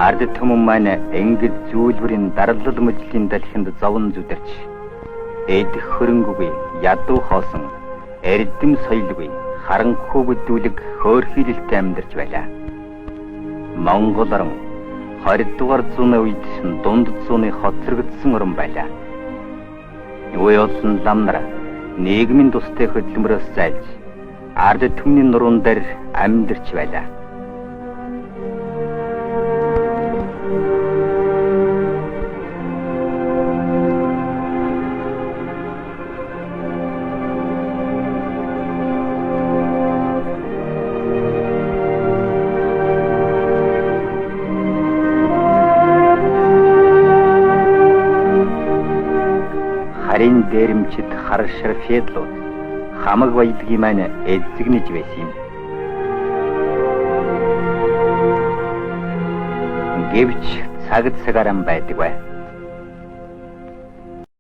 Ард түмэн маань ингэж зүйлбэрийн дарлал мөжлийн далхинд зовн зүдэрч эд хөрөнгөгүй ядуу хоосон эрдэм соёлгүй харанхуй бүдүүлэг хөөрхийлэлтэй амьдарч байлаа. Монгол орн 20 дугаар зууны үед дунд зууны хоцрогдсон орн байлаа. Үе болсон лам нар нийгмийн тустай хөдөлмөрөөс зайлж ард түмний нуруунд дээр амьдарч байлаа. Харин дээрэмчид харшир федлууд хамаг баялагын маань эзэгнэж байсан юм. Гэвч цаг цагаараа байдаг бай.